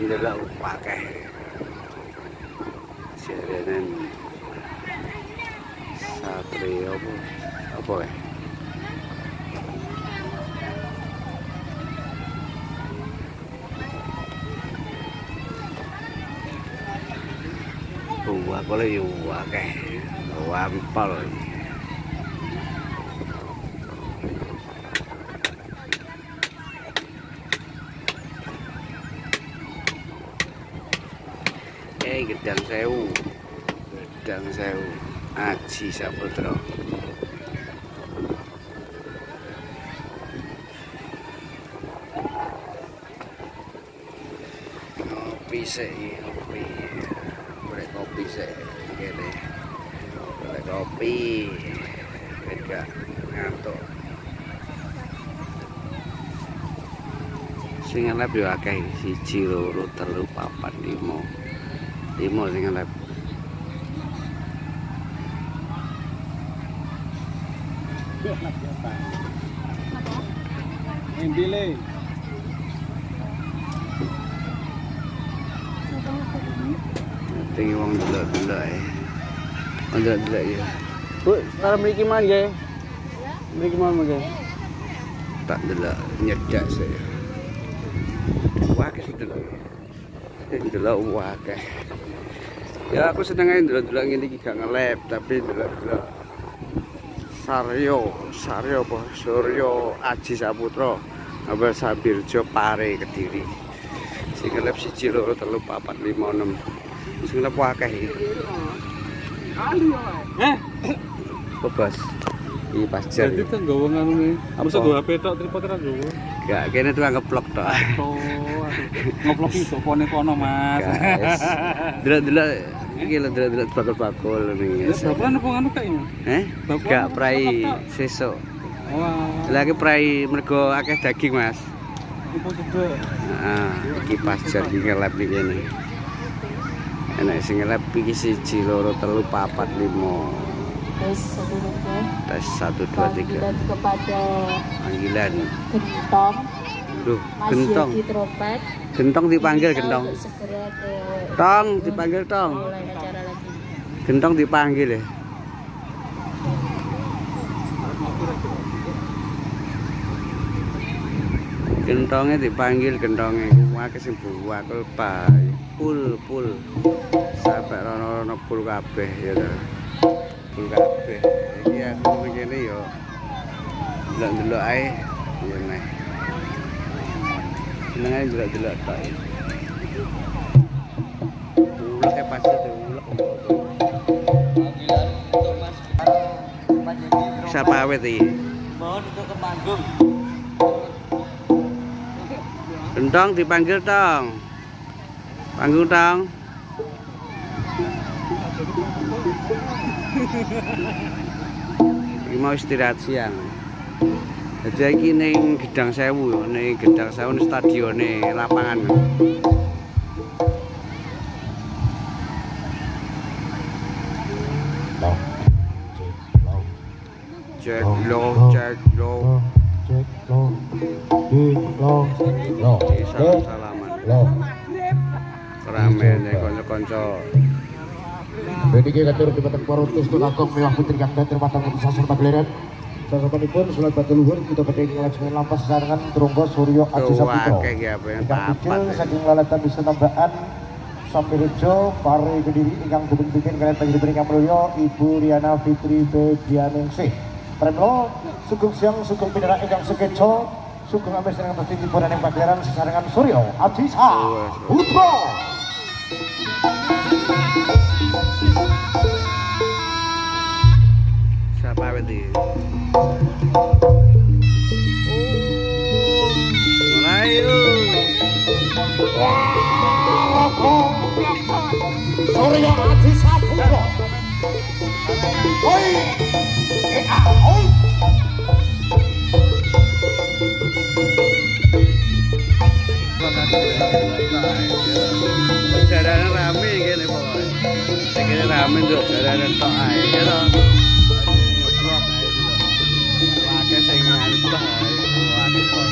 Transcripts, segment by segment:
ndelok akeh. Jarenen satria apa ya? Buah kole yo akeh. Wampal. Gedang Sewu. Gedang Sewu. Aji Saputra. Kopi sik, kopi. Golek kopi sik kene. Golek kopi. Enggak ngantuk. Sing ngelep yo akeh 1 2 3 4 5. 5 sing ngelep. Embile. Tinggi wong delok-delok ae. Delok-delok ya. Bu, sekarang mriki man nggih. Mriki man nggih. Tak delok nyedak saya. Wakeh delok. Delok wakeh. Ya aku seneng ae delok-delok ngene iki gak ngelep, tapi delok-delok Saryo apa? Suryo Aji Saputra. Apa Sabirjo Pare Kediri. Sing ngelep 1 2 3 4 5 6. Sing ngelep wakeh iki. Bebas. Iki pas jan. Jadi kan gawe nganune. Masa gawe HP tok tripod ra gawe. Gak kene tuh ngeplok tok. Ngeplok iso pone kono, Mas. Delok-delok iki lho delok-delok bakul-bakul ngene. Bapak apa anu kae? Gak prai sesuk. Wah. Lah iki prai mergo akeh daging, Mas. Iku gede. Heeh, iki pas jan iki ngelep iki kene. Enak sing ngelep iki 1 2 3 4 5. Tes 1 2 3. Panggilan kepada Panggilan. Gentong. Duh, Mas gentong. Yogi Tropet. Gentong dipanggil Kita gentong. untuk segera ke Tong dipanggil tong. mulai acara lagi. Gentong dipanggil ya. Gentongnya dipanggil gentongnya. Wake sing buwakul bae. Pul. Sampai rono-rono pul kabeh ya to. Pul kabeh. Iki aku ngene yo. Delok-delok ae ya neh. Seneng ae delok-delok tok. Ulek e pas itu ulek. Panggilan untuk Mas Panjeni. Siapa awet iki? Mohon untuk ke panggung. Gentong dipanggil tong. Panggung tong. Iki mau istirahat siang. Jadi iki ning Gedang Sewu, ning Gedang Sewu stadione lapangan. Cek lo. Salaman. Keramene kanca-kanca. Beniki katur dibatang parutus tunakong mewah putri kang dan termatang sasar pagleran. Sasapanipun sulat batu luhur kita badhe nglajengaken lampas sesarengan Trunggo Suryo Aji Saputra. Ingkang pikir saking lalatan bisa tambahan Sampirejo Pare Kediri ingkang dipun-dipun kalian panjenengan ingkang mulya Ibu Riana Fitri Bedianingsih. Premlo sugeng siang sugeng pinara ingkang sekeco sugeng ames dengan pasti hiburan yang pagleran sesarengan Suryo Aji Saputra. Siapa awet iki? Melayu. Suryo Aji Saputra. Oi. Oi. Jaranan rame kene pokoke. Kene rame nduk jaranan tok ae ya to. Ngeblok ae lho. Wake sing ngantah ae. Wake kok.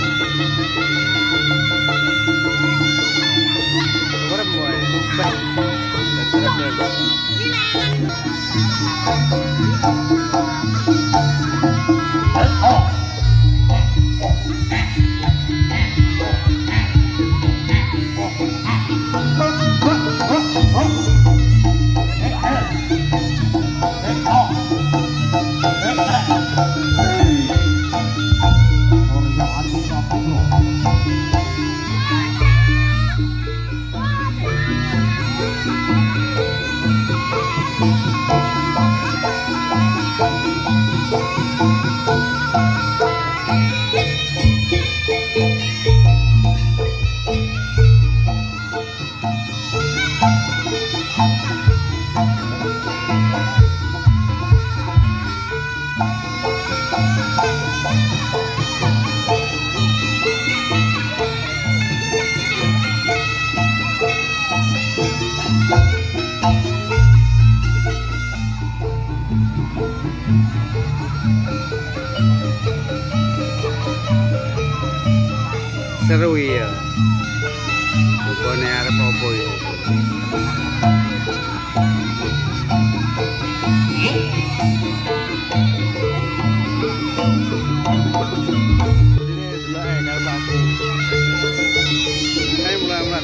seru ya. Pokoknya arep opo ya.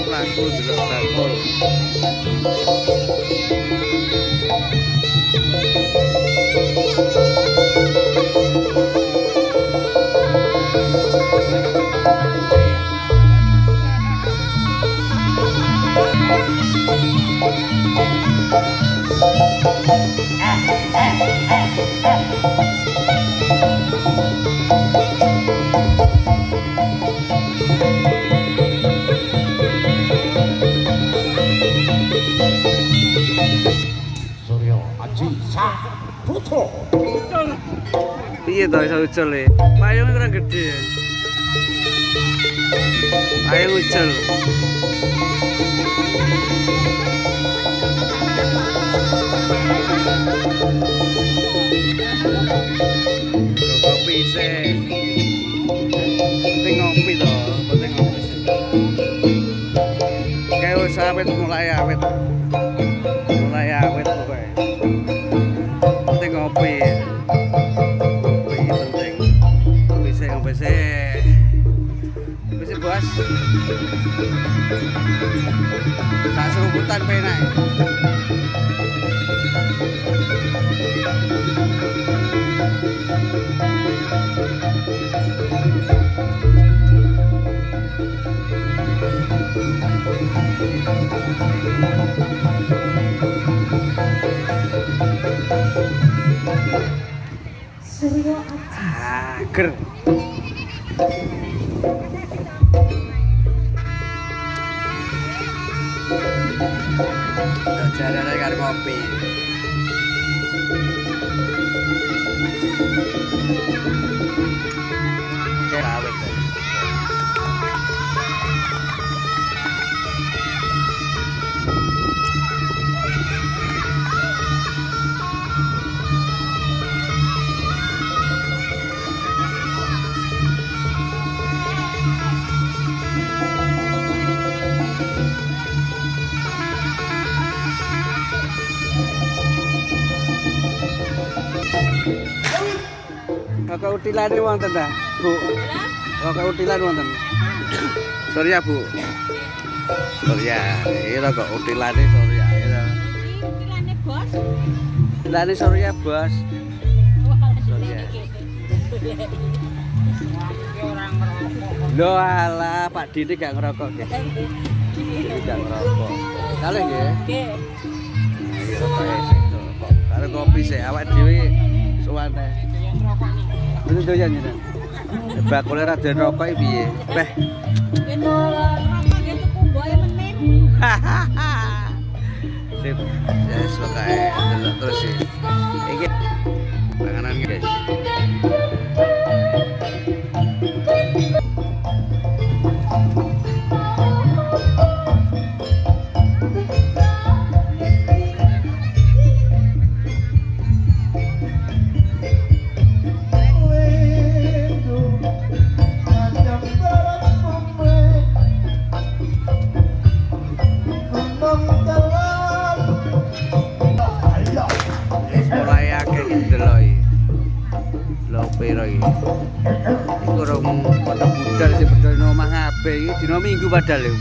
Pelaku delok bakul. Piye to iso ucul e? Payung kurang gede. Payung ucul. Kopi sih. Penting ngopi to, penting ngopi sih. Kayak wis awet mulai awet. Mulai awet pokoke. Penting ngopi. Bisa bos. Tak seruputan penak. Ger. Jarane karo kopi. Awet. Kakak utilan wonten ta, Bu? Kakak utilan wonten. Sorry ya, Bu. Sorry ya. Iki kok utilane sorry ya. Utilane bos. Utilane sorry ya, Bos. Sorry ya. Loh alah, Pak Didi gak ngerokok nggih. Didi gak ngerokok. Kalih nggih. Nggih. Iya, kok karo kopi sih awak dhewe suwane. Itu doyan jenengan. Bakule ra den rokok iki piye? Beh. Itu rokok ge tuku mboke menit. Sip. Yes, pokoke delok terus sih. Iki panganan guys. Iku rong padha budal sing bedol nang omah kabeh iki dina Minggu padahal lho.